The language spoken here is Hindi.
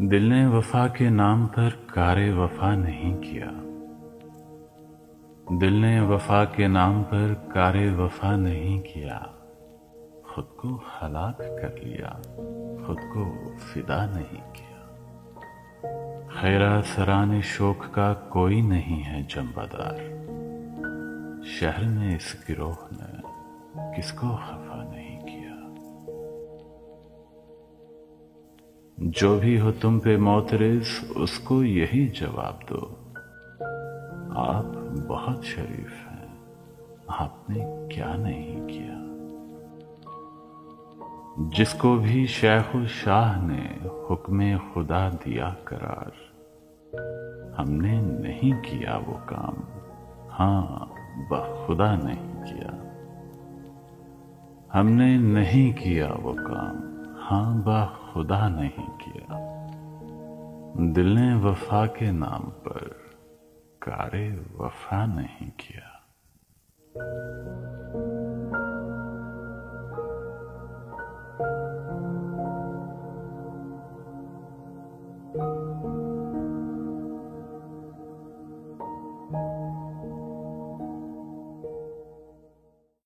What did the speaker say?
दिल ने वफा के नाम पर कारे वफा नहीं किया। दिल ने वफा के नाम पर कारे वफा नहीं किया। खुद को हलाक कर लिया, खुद को फिदा नहीं किया। खैरा सराने शोक का कोई नहीं है जंबादार। शहर में इस गिरोह ने किसको खफा नहीं किया। जो भी हो तुम पे मोतरिज, उसको यही जवाब दो, आप बहुत शरीफ हैं, आपने क्या नहीं किया। जिसको भी शेखो शाह ने हुक्मे खुदा दिया करार, हमने नहीं किया वो काम, हाँ बखुदा नहीं किया। हमने नहीं किया वो काम, हाँ बखुदा नहीं किया। दिल ने वफा के नाम पर कारे वफा नहीं किया।